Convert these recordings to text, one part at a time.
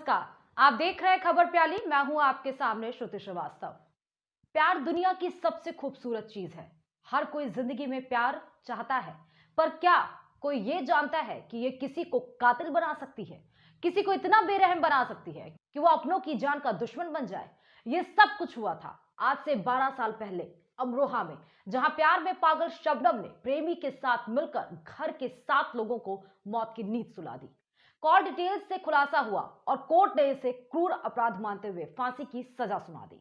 नमस्कार। आप देख रहे हैं खबर प्याली। मैं हूं आपके सामने श्रुति श्रीवास्तव। प्यार दुनिया की सबसे खूबसूरत चीज है। हर कोई जिंदगी में प्यार चाहता है, पर क्या कोई ये जानता है कि ये किसी को कातिल बना सकती है, किसी को इतना बेरहम बना सकती है कि वो अपनों की जान का दुश्मन बन जाए। ये सब कुछ हुआ था आज से 12 साल पहले अमरोहा में, जहां प्यार में पागल शबनम ने प्रेमी के साथ मिलकर घर के 7 लोगों को मौत की नींद सुला दी। कॉल डिटेल्स से खुलासा हुआ और कोर्ट ने इसे क्रूर अपराध मानते हुए फांसी की सजा सुना दी।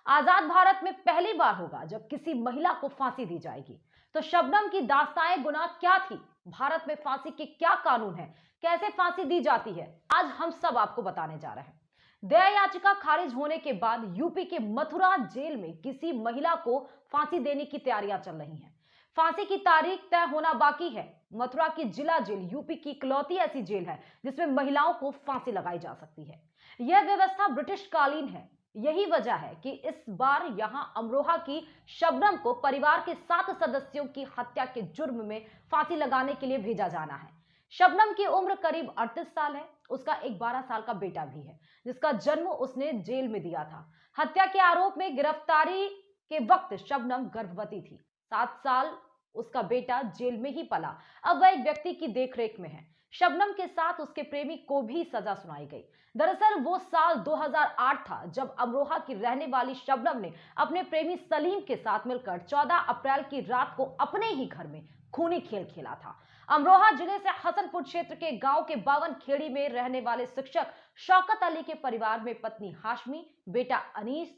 आजाद भारत में पहली बार होगा जब किसी महिला को फांसी दी जाएगी। तो शबनम की दास्ताए गुनाह क्या थी, भारत में फांसी के क्या कानून है, कैसे फांसी दी जाती है, आज हम सब आपको बताने जा रहे हैं। दया याचिका खारिज होने के बाद यूपी के मथुरा जेल में किसी महिला को फांसी देने की तैयारियां चल रही हैं। फांसी की तारीख तय होना बाकी है। मथुरा की जिला जेल यूपी की इकलौती ऐसी जेल है जिसमें महिलाओं को फांसी लगाई जा सकती है। यह व्यवस्था ब्रिटिश कालीन है। यही वजह है कि इस बार यहां अमरोहा की शबनम को परिवार के 7 सदस्यों की हत्या के जुर्म में फांसी लगाने के लिए भेजा जाना है। शबनम की उम्र करीब 38 साल है। उसका एक 12 साल का बेटा भी है जिसका जन्म उसने जेल में दिया था। हत्या के आरोप में गिरफ्तारी के वक्त शबनम गर्भवती थी। 7 साल उसका बेटा जेल में ही पला। अब वह एक व्यक्ति की देखरेख में है। शबनम के साथ उसके प्रेमी को भी सजा सुनाई गई। दरअसल वो साल 2008 था जब अमरोहा की रहने वाली शबनम ने अपने प्रेमी सलीम के साथ मिलकर 14 अप्रैल की रात को अपने ही घर में खूनी खेल खेला था। अमरोहा जिले से हसनपुर क्षेत्र के गांव के 52 खेड़ी में रहने वाले शिक्षक शौकत अली के परिवार में पत्नी हाशमी, बेटा अनीस,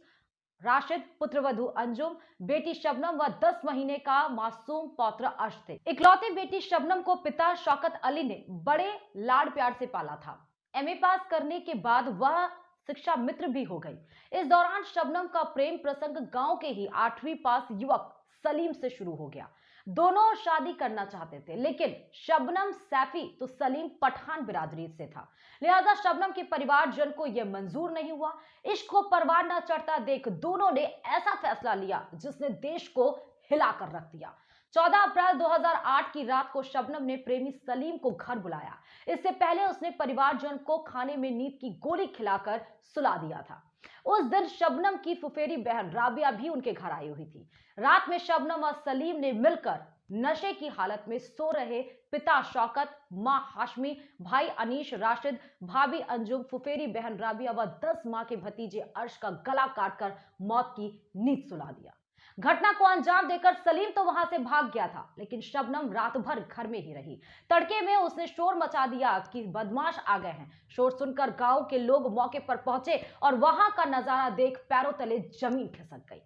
राशिद, पुत्रवधू अंजुम, बेटी शबनम व 10 महीने का मासूम पौत्र अर्श थे। इकलौती बेटी शबनम को पिता शौकत अली ने बड़े लाड प्यार से पाला था। एमए पास करने के बाद वह शिक्षा मित्र भी हो गई। इस दौरान शबनम का प्रेम प्रसंग गांव के ही 8वीं पास युवक सलीम से शुरू हो गया। दोनों शादी करना चाहते थे, लेकिन शबनम सैफी तो सलीम पठान बिरादरी से था। लिहाजा शबनम के परिवारजन को यह मंजूर नहीं हुआ। इश्क को परवान न चढ़ता देख दोनों ने ऐसा फैसला लिया जिसने देश को हिला कर रख दिया। 14 अप्रैल 2008 की रात को शबनम ने प्रेमी सलीम को घर बुलाया। इससे पहले उसने परिवारजन को खाने में नींद की गोली खिलाकर सुला दिया था। उस दिन शबनम की फुफेरी बहन राबिया भी उनके घर आई हुई थी। रात में शबनम और सलीम ने मिलकर नशे की हालत में सो रहे पिता शौकत, मां हाशमी, भाई अनीश, राशिद, भाभी अंजुम, फुफेरी बहन राबिया व 10 माह के भतीजे अर्श का गला काटकर मौत की नींद सुला दिया। घटना को अंजाम देकर सलीम तो वहां से भाग गया था, लेकिन शबनम रात भर घर में ही रही। तड़के में उसने शोर मचा दिया कि बदमाश आ गए हैं। शोर सुनकर गांव के लोग मौके पर पहुंचे और वहां का नजारा देख पैरों तले जमीन खिसक गई।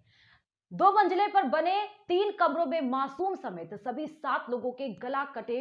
2 मंजिले पर बने 3 कमरों में मासूम समेत सभी 7 लोगों के गला कटे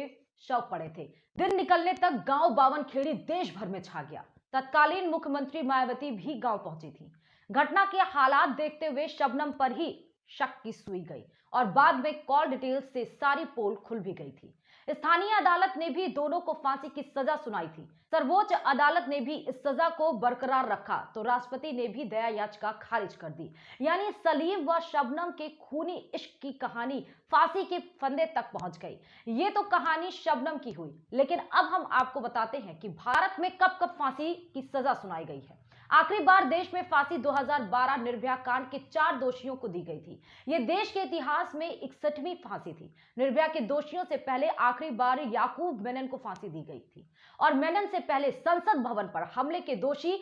शव पड़े थे। दिन निकलने तक गांव 52 खेड़ी देश भर में छा गया। तत्कालीन मुख्यमंत्री मायावती भी गांव पहुंची थी। घटना के हालात देखते हुए शबनम पर ही शक की सुई गई और बाद में कॉल डिटेल्स से सारी पोल खुल भी गई थी। स्थानीय अदालत ने भी दोनों को फांसी की सजा सुनाई थी। सर्वोच्च अदालत ने भी इस सजा को बरकरार रखा तो राष्ट्रपति ने भी दया याचिका खारिज कर दी। यानी सलीम व शबनम के खूनी इश्क की कहानी फांसी के फंदे तक पहुंच गई। ये तो कहानी शबनम की हुई, लेकिन अब हम आपको बताते हैं कि भारत में कब कब फांसी की सजा सुनाई गई है। आखिरी बार देश में फांसी 2012 निर्भया कांड के 4 दोषियों को दी गई थी। यह देश के इतिहास में 61वीं फांसी थी। निर्भया के दोषियों से पहले आखिरी बार याकूब मेनन को फांसी दी गई थी और मेनन से पहले संसद भवन पर हमले के दोषी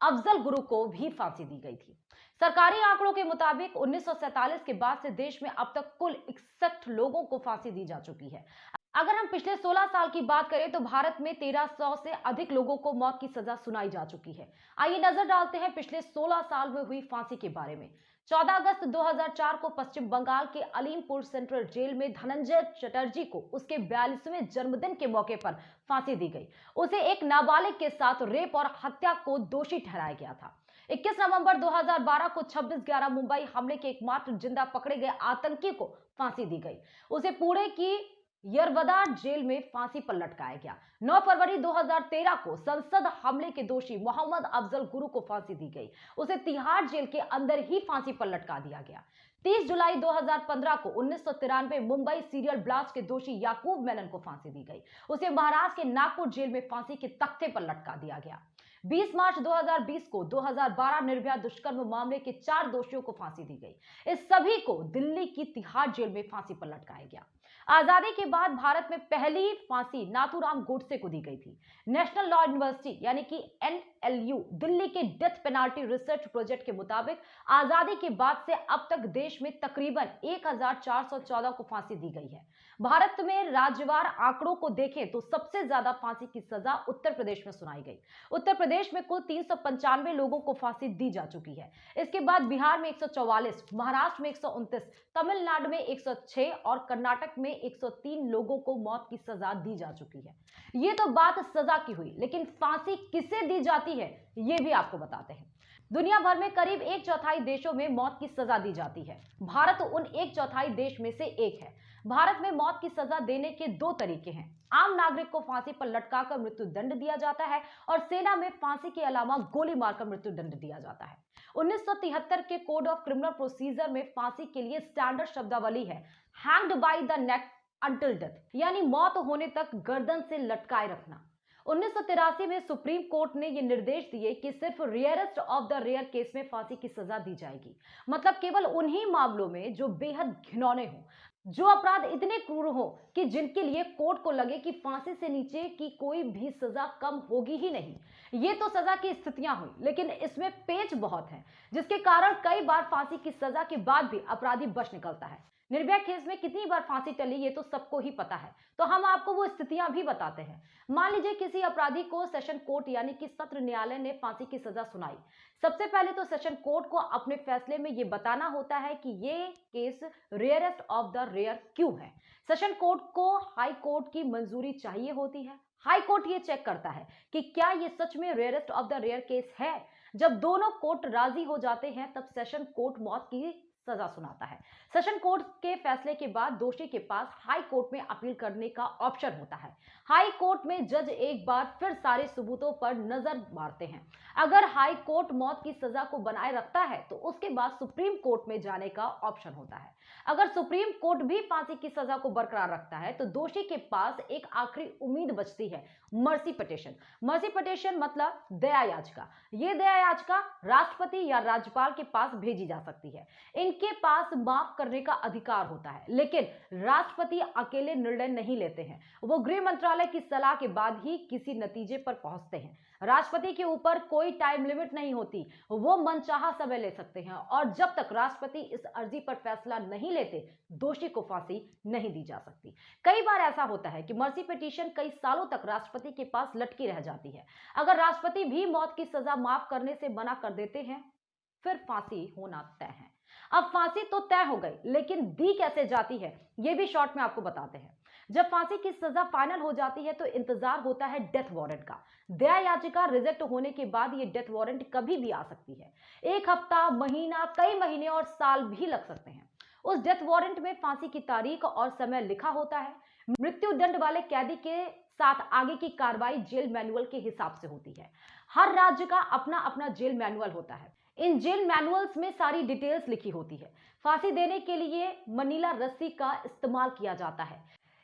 अफजल गुरु को भी फांसी दी गई थी। सरकारी आंकड़ों के मुताबिक 1947 के बाद से देश में अब तक कुल 61 लोगों को फांसी दी जा चुकी है। अगर हम पिछले 16 साल की बात करें तो भारत में 1300 से अधिक लोगों को मौत की सजा सुनाई जा चुकी है। आइए नजर डालते हैं पिछले 16 साल में हुई फांसी के बारे में। 14 अगस्त 2004 को पश्चिम बंगाल के अलीमपुर सेंट्रल जेल में धनंजय चटर्जी को उसके 42वें जन्मदिन के मौके पर फांसी दी गई। उसे एक नाबालिग के साथ रेप और हत्या को दोषी ठहराया गया था। 21 नवंबर 2012 को 26/11 मुंबई हमले के एकमात्र जिंदा पकड़े गए आतंकी को फांसी दी गई। उसे पुणे की यरवदा जेल में फांसी पर लटकाया गया। 9 फरवरी 2013 को संसद हमले के दोषी मोहम्मद अफजल गुरु को फांसी दी गई। उसे तिहाड़ जेल के अंदर ही फांसी पर लटका दिया गया। 30 जुलाई 2015 को 1993 मुंबई सीरियल ब्लास्ट के दोषी याकूब मेनन को फांसी दी गई। उसे महाराष्ट्र के नागपुर जेल में फांसी के तख्ते पर लटका दिया गया। 20 मार्च 2020 को 2012 निर्भया दुष्कर्म मामले के 4 दोषियों को फांसी दी गई। इस सभी को दिल्ली की तिहाड़ जेल में फांसी पर लटकाया गया। आजादी के बाद भारत में पहली फांसी नाथूराम गोडसे को दी गई थी। नेशनल लॉ यूनिवर्सिटी यानी कि एनएलयू दिल्ली के डेथ पेनाल्टी रिसर्च प्रोजेक्ट के मुताबिक आजादी के बाद से अब तक देश में तकरीबन 1414 को फांसी दी गई है। भारत में राज्यवार आंकड़ों को देखें तो सबसे ज्यादा फांसी की सजा उत्तर प्रदेश में सुनाई गई। उत्तर प्रदेश में कुल 395 लोगों को फांसी दी जा चुकी है। इसके बाद बिहार में 144, महाराष्ट्र में 129, तमिलनाडु में 106 और कर्नाटक में 103 लोगों को मौत की सजा दी जा चुकी है। ये तो बात सजा की हुई, लेकिन फांसी किसे दी जाती है ये भी आपको बताते हैं। दुनिया भर में करीब 1/4 देशों में मौत की सजा दी जाती है। भारत उन 1/4 देश में से एक है। भारत में मौत की सजा देने के 2 तरीके हैं। आम नागरिक को फांसी पर लटकाकर मृत्यु दंड दिया जाता है और सेना में फांसी के अलावा गोली मारकर मृत्यु दंड दिया जाता है। 1973 के कोड ऑफ क्रिमिनल प्रोसीजर में फांसी के लिए स्टैंडर्ड शब्दावली है hanged by the neck until death, यानी मौत होने तक गर्दन से लटकाए रखना। 1983 में सुप्रीम कोर्ट ने यह निर्देश दिए कि सिर्फ rarest of the rare case में फांसी की सजा दी जाएगी। मतलब केवल उन्हीं मामलों में जो बेहद घिनौने हो, जो अपराध इतने क्रूर हो कि जिनके लिए कोर्ट को लगे कि फांसी से नीचे की कोई भी सजा कम होगी ही नहीं। ये तो सजा की स्थितियां हुई, लेकिन इसमें पेच बहुत है, जिसके कारण कई बार फांसी की सजा के बाद भी अपराधी बच निकलता है। निर्भया केस में कितनी बार फांसी टली ये तो सबको ही पता है, तो हम आपको वो स्थितियां भी बताते हैं। मान लीजिए किसी अपराधी को सेशन कोर्ट यानी कि सत्र न्यायालय ने फांसी की सजा सुनाई। सबसे पहले तो सेशन कोर्ट को अपने फैसले में ये बताना होता है कि ये case rarest of the rare क्यों है। सेशन कोर्ट को हाई कोर्ट की मंजूरी चाहिए होती है। हाई कोर्ट ये चेक करता है कि क्या ये सच में rarest of the rare case है। जब दोनों कोर्ट राजी हो जाते हैं तब सेशन कोर्ट मौत की सजा सुनाता है। सेशन कोर्ट के फैसले के बाद दोषी के पास हाई कोर्ट में अपील करने का ऑप्शन होता है। हाई कोर्ट में जज एक बार फिर सारे सबूतों पर नजर मारते हैं। अगर हाई कोर्ट मौत की सजा को बनाए रखता है तो उसके बाद सुप्रीम कोर्ट में जाने का ऑप्शन होता है। अगर सुप्रीम कोर्ट भी फांसी की सजा को बरकरार रखता है तो दोषी के पास एक आखिरी उम्मीद बचती है, मर्सी पिटीशन। मर्सी पिटीशन मतलब दया याचिका। ये दया याचिका राष्ट्रपति या राज्यपाल के पास भेजी जा सकती है। इनके पास माफ करने का अधिकार होता है, लेकिन राष्ट्रपति अकेले निर्णय नहीं लेते हैं। वो गृह मंत्रालय की सलाह के बाद ही किसी नतीजे पर पहुंचते हैं। राष्ट्रपति के ऊपर कोई टाइम लिमिट नहीं होती, वो मनचाहा समय ले सकते हैं और जब तक राष्ट्रपति इस अर्जी पर फैसला नहीं लेते दोषी को फांसी नहीं दी जा सकती। कई बार ऐसा होता है कि मर्सी पिटीशन कई सालों तक राष्ट्रपति के पास लटकी रह जाती है। अगर राष्ट्रपति भी मौत की सजा माफ करने से मना कर देते हैं फिर फांसी होना तय है। अब फांसी तो तय हो गई, लेकिन दी कैसे जाती है यह भी शॉर्ट में आपको बताते हैं। जब फांसी की सजा फाइनल हो जाती है तो इंतजार होता है डेथ वारंट का। दया याचिका रिजेक्ट होने के बाद ये डेथ वारंट कभी भी आ सकती है। 1 हफ्ता, महीना, कई महीने और साल भी लग सकते हैं। उस डेथ वारंट में फांसी की तारीख और समय लिखा होता है। मृत्यु दंड वाले कैदी के साथ आगे की कार्रवाई जेल मैनुअल के हिसाब से होती है। हर राज्य का अपना अपना जेल मैनुअल होता है। इन जेल मैनुअल्स में सारी डिटेल्स लिखी होती है। फांसी देने के लिए मनीला रस्सी का इस्तेमाल किया जाता है।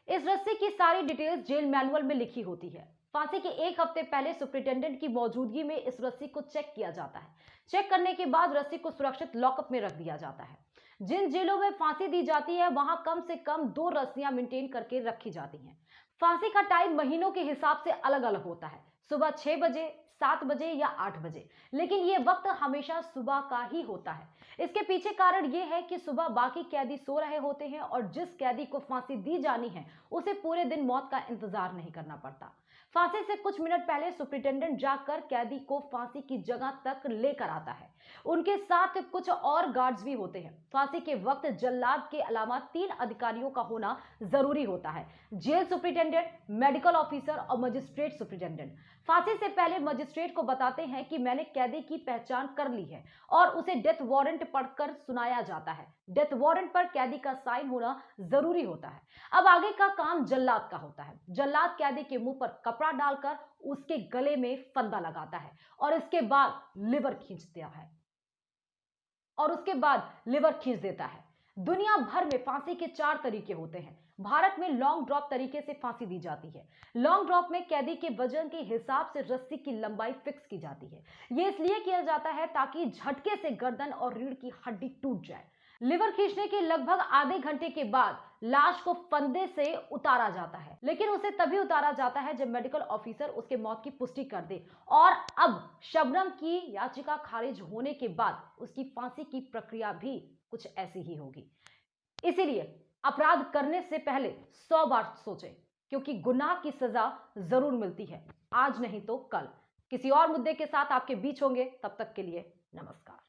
इस रस्सी की सारी डिटेल्स जेल मैनुअल में लिखी होती है। फांसी के 1 हफ्ते पहले सुप्रिंटेंडेंट की मौजूदगी में इस रस्सी को चेक किया जाता है। चेक करने के बाद रस्सी को सुरक्षित लॉकअप में रख दिया जाता है। जिन जेलों में फांसी दी जाती है वहां कम से कम 2 रस्सियां मेंटेन करके रखी जाती हैं। फांसी का टाइम महीनों के हिसाब से अलग अलग होता है, सुबह 6 बजे, 7 बजे या 8 बजे, लेकिन ये वक्त हमेशा सुबह का ही होता है। इसके पीछे कारण ये है कि सुबह बाकी कैदी सो रहे होते हैं और जिस कैदी को फांसी दी जानी है उसे पूरे दिन मौत का इंतजार नहीं करना पड़ता। फांसी से कुछ मिनट पहले सुप्रिंटेंडेंट जाकर कैदी को फांसी की जगह तक लेकर आता है। उनके साथ कुछ और गार्ड्स भी होते हैं। फांसी के वक्त जल्लाद के अलावा 3 अधिकारियों का होना जरूरी होता है, जेल सुप्रिंटेंडेंट, मेडिकल ऑफिसर और मजिस्ट्रेट सुप्रिंटेंडेंट। फांसी से पहले मजिस्ट्रेट को बताते हैं कि मैंने कैदी की पहचान कर ली है और उसे डेथ वारंट पढ़कर सुनाया जाता है। डेथ वारंट पर कैदी का साइन होना जरूरी होता है। अब आगे का काम जल्लाद का होता है। जल्लाद कैदी के मुंह पर कपड़ा डालकर उसके गले में फंदा लगाता है और इसके बाद लिवर खींच देता है। दुनिया भर में फांसी के 4 तरीके होते हैं। भारत में लॉन्ग ड्रॉप तरीके से फांसी दी जाती है। लॉन्ग ड्रॉप में कैदी के वजन के हिसाब से रस्सी की लंबाई फिक्स की जाती है। यह इसलिए किया जाता है ताकि झटके से गर्दन और रीढ़ की हड्डी टूट जाए। लिवर खींचने के लगभग आधे घंटे के बाद लाश को फंदे से उतारा जाता है, लेकिन उसे तभी उतारा जाता है जब मेडिकल ऑफिसर उसके मौत की पुष्टि कर दे। और अब शबनम की याचिका खारिज होने के बाद उसकी फांसी की प्रक्रिया भी कुछ ऐसी ही होगी। इसीलिए अपराध करने से पहले 100 बार सोचें, क्योंकि गुनाह की सजा जरूर मिलती है, आज नहीं तो कल। किसी और मुद्दे के साथ आपके बीच होंगे, तब तक के लिए नमस्कार।